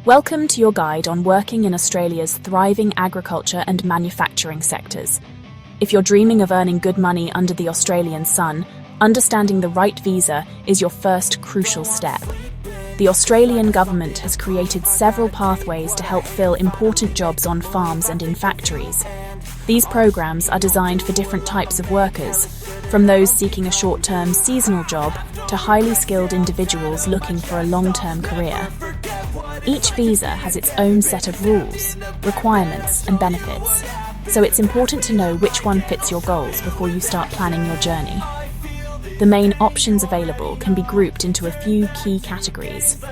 Welcome to your guide on working in Australia's thriving agriculture and manufacturing sectors. If you're dreaming of earning good money under the Australian sun, understanding the right visa is your first crucial step. The Australian government has created several pathways to help fill important jobs on farms and in factories. These programs are designed for different types of workers, from those seeking a short-term seasonal job to highly skilled individuals looking for a long-term career. Each visa has its own set of rules, requirements and benefits, so it's important to know which one fits your goals before you start planning your journey. The main options available can be grouped into a few key categories.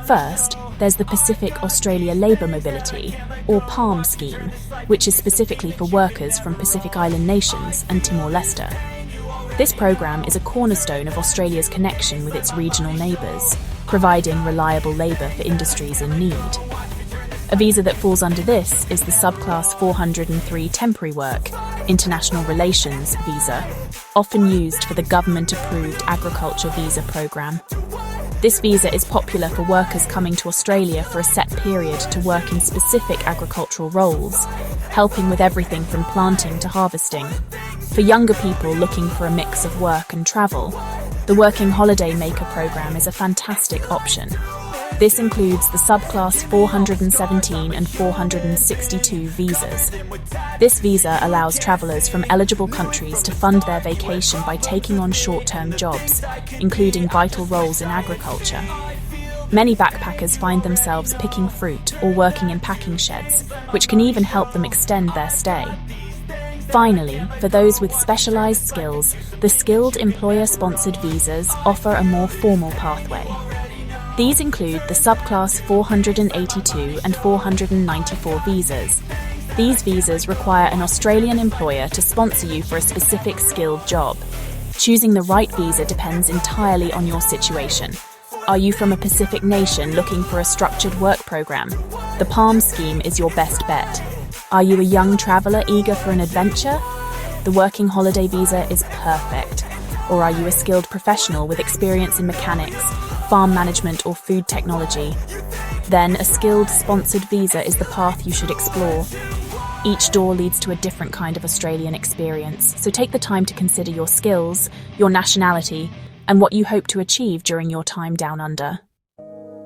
First, there's the Pacific Australia Labour Mobility, or PALM scheme, which is specifically for workers from Pacific Island nations and Timor-Leste. This program is a cornerstone of Australia's connection with its regional neighbours, providing reliable labour for industries in need. A visa that falls under this is the Subclass 403 Temporary Work, International Relations visa, often used for the government-approved agriculture visa program. This visa is popular for workers coming to Australia for a set period to work in specific agricultural roles, helping with everything from planting to harvesting. For younger people looking for a mix of work and travel, the Working Holiday Maker program is a fantastic option. This includes the Subclass 417 and 462 visas. This visa allows travellers from eligible countries to fund their vacation by taking on short-term jobs, including vital roles in agriculture. Many backpackers find themselves picking fruit or working in packing sheds, which can even help them extend their stay. Finally, for those with specialised skills, the Skilled Employer-Sponsored visas offer a more formal pathway. These include the Subclass 482 and 494 visas. These visas require an Australian employer to sponsor you for a specific skilled job. Choosing the right visa depends entirely on your situation. Are you from a Pacific nation looking for a structured work program? The PALM scheme is your best bet. Are you a young traveller eager for an adventure? The Working Holiday visa is perfect. Or are you a skilled professional with experience in mechanics, farm management or food technology? Then a skilled sponsored visa is the path you should explore. Each door leads to a different kind of Australian experience, so take the time to consider your skills, your nationality, and what you hope to achieve during your time down under.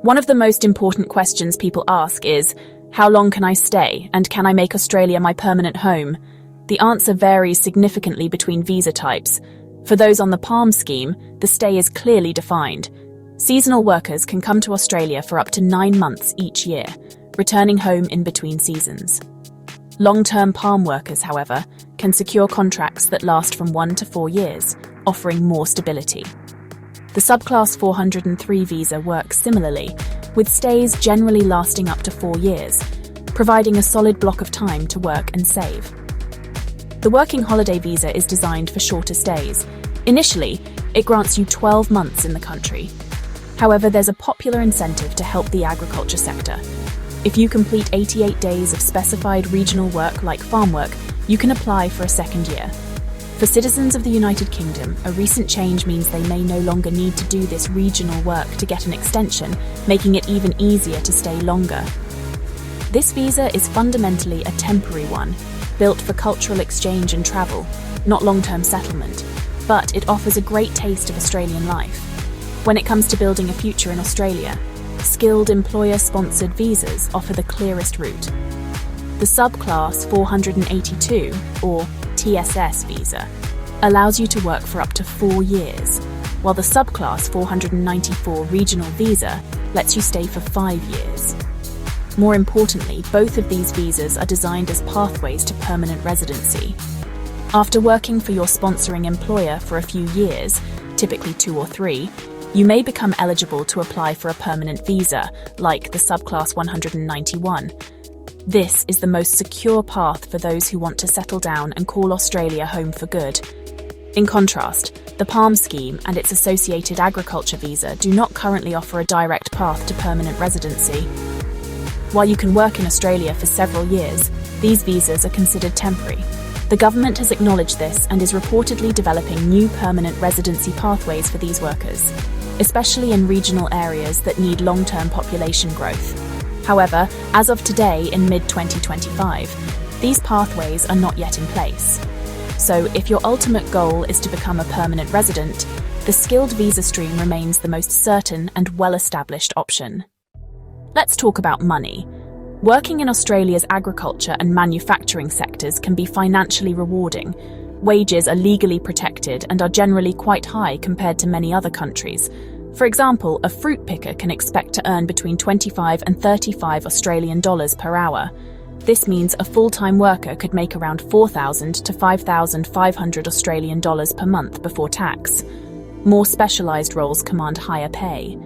One of the most important questions people ask is, how long can I stay, and can I make Australia my permanent home? The answer varies significantly between visa types. For those on the PALM scheme, the stay is clearly defined. Seasonal workers can come to Australia for up to 9 months each year, returning home in between seasons. Long-term PALM workers, however, can secure contracts that last from 1 to 4 years, offering more stability. The Subclass 403 visa works similarly, with stays generally lasting up to 4 years, providing a solid block of time to work and save. The Working Holiday visa is designed for shorter stays. Initially, it grants you 12 months in the country. However, there's a popular incentive to help the agriculture sector. If you complete 88 days of specified regional work like farm work, you can apply for a second year. For citizens of the United Kingdom, a recent change means they may no longer need to do this regional work to get an extension, making it even easier to stay longer. This visa is fundamentally a temporary one, built for cultural exchange and travel, not long-term settlement, but it offers a great taste of Australian life. When it comes to building a future in Australia, skilled employer-sponsored visas offer the clearest route. The Subclass 482, or TSS visa, allows you to work for up to 4 years, while the Subclass 494 regional visa lets you stay for 5 years. More importantly, both of these visas are designed as pathways to permanent residency. After working for your sponsoring employer for a few years, typically 2 or 3, you may become eligible to apply for a permanent visa, like the Subclass 191. This is the most secure path for those who want to settle down and call Australia home for good. In contrast, the PALM scheme and its associated agriculture visa do not currently offer a direct path to permanent residency. While you can work in Australia for several years, these visas are considered temporary. The government has acknowledged this and is reportedly developing new permanent residency pathways for these workers, especially in regional areas that need long-term population growth. However, as of today in mid-2025, these pathways are not yet in place. So if your ultimate goal is to become a permanent resident, the skilled visa stream remains the most certain and well-established option. Let's talk about money. Working in Australia's agriculture and manufacturing sectors can be financially rewarding. Wages are legally protected and are generally quite high compared to many other countries. For example, a fruit picker can expect to earn between 25 and 35 Australian dollars per hour. This means a full-time worker could make around 4,000 to 5,500 Australian dollars per month before tax. More specialised roles command higher pay.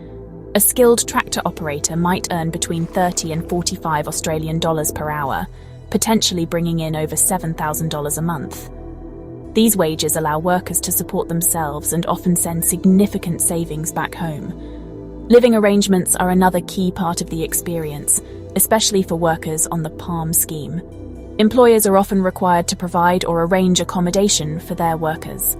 A skilled tractor operator might earn between 30 and 45 Australian dollars per hour, potentially bringing in over $7,000 a month. These wages allow workers to support themselves and often send significant savings back home. Living arrangements are another key part of the experience, especially for workers on the PALM scheme. Employers are often required to provide or arrange accommodation for their workers.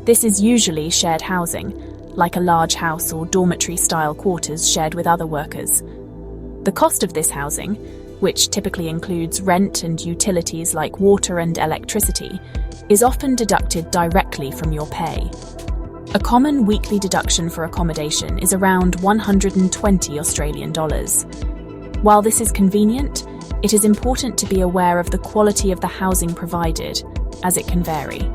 This is usually shared housing, like a large house or dormitory-style quarters shared with other workers. The cost of this housing, which typically includes rent and utilities like water and electricity, is often deducted directly from your pay. A common weekly deduction for accommodation is around 120 Australian dollars. While this is convenient, it is important to be aware of the quality of the housing provided, as it can vary.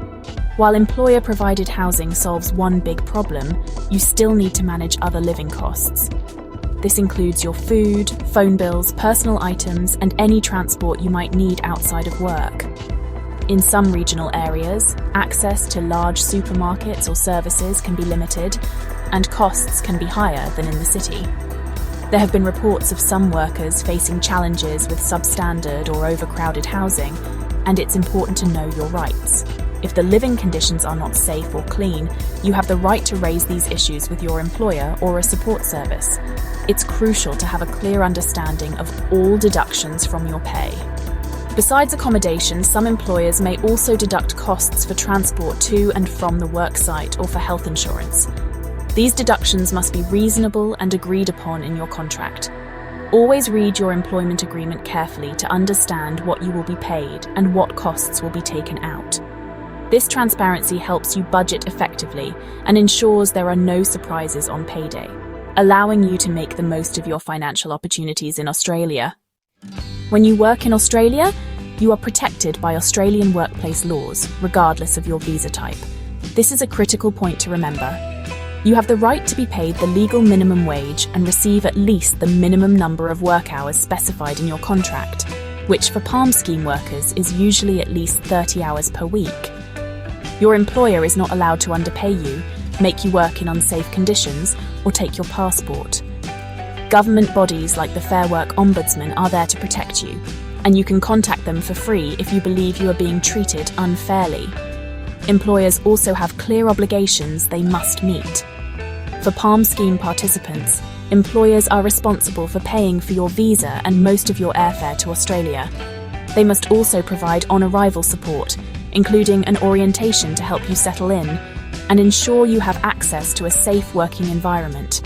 While employer-provided housing solves one big problem, you still need to manage other living costs. This includes your food, phone bills, personal items, and any transport you might need outside of work. In some regional areas, access to large supermarkets or services can be limited, and costs can be higher than in the city. There have been reports of some workers facing challenges with substandard or overcrowded housing, and it's important to know your rights. If the living conditions are not safe or clean, you have the right to raise these issues with your employer or a support service. It's crucial to have a clear understanding of all deductions from your pay. Besides accommodation, some employers may also deduct costs for transport to and from the worksite or for health insurance. These deductions must be reasonable and agreed upon in your contract. Always read your employment agreement carefully to understand what you will be paid and what costs will be taken out. This transparency helps you budget effectively and ensures there are no surprises on payday, allowing you to make the most of your financial opportunities in Australia. When you work in Australia, you are protected by Australian workplace laws, regardless of your visa type. This is a critical point to remember. You have the right to be paid the legal minimum wage and receive at least the minimum number of work hours specified in your contract, which for PALM scheme workers is usually at least 30 hours per week. Your employer is not allowed to underpay you, make you work in unsafe conditions, or take your passport. Government bodies like the Fair Work Ombudsman are there to protect you, and you can contact them for free if you believe you are being treated unfairly. Employers also have clear obligations they must meet. For PALM scheme participants, employers are responsible for paying for your visa and most of your airfare to Australia. They must also provide on-arrival support, including an orientation to help you settle in, and ensure you have access to a safe working environment.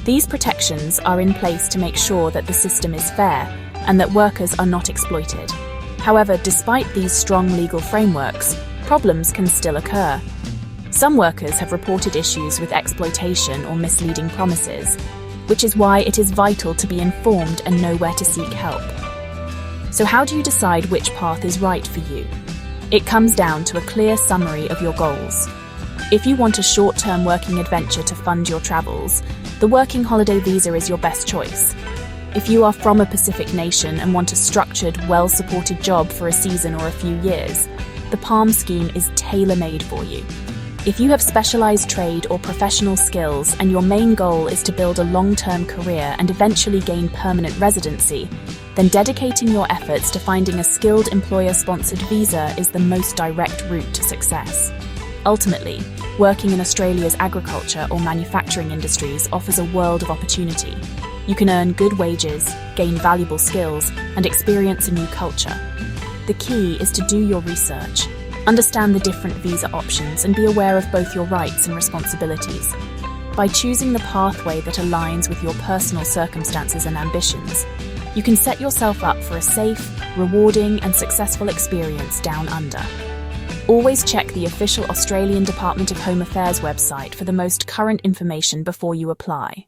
These protections are in place to make sure that the system is fair and that workers are not exploited. However, despite these strong legal frameworks, problems can still occur. Some workers have reported issues with exploitation or misleading promises, which is why it is vital to be informed and know where to seek help. So how do you decide which path is right for you? It comes down to a clear summary of your goals. If you want a short-term working adventure to fund your travels, the working holiday visa is your best choice. If you are from a Pacific nation and want a structured, well-supported job for a season or a few years, the PALM scheme is tailor-made for you. If you have specialised trade or professional skills and your main goal is to build a long-term career and eventually gain permanent residency, then dedicating your efforts to finding a skilled employer-sponsored visa is the most direct route to success. Ultimately, working in Australia's agriculture or manufacturing industries offers a world of opportunity. You can earn good wages, gain valuable skills, and experience a new culture. The key is to do your research, understand the different visa options, and be aware of both your rights and responsibilities. By choosing the pathway that aligns with your personal circumstances and ambitions, you can set yourself up for a safe, rewarding and successful experience down under. Always check the official Australian Department of Home Affairs website for the most current information before you apply.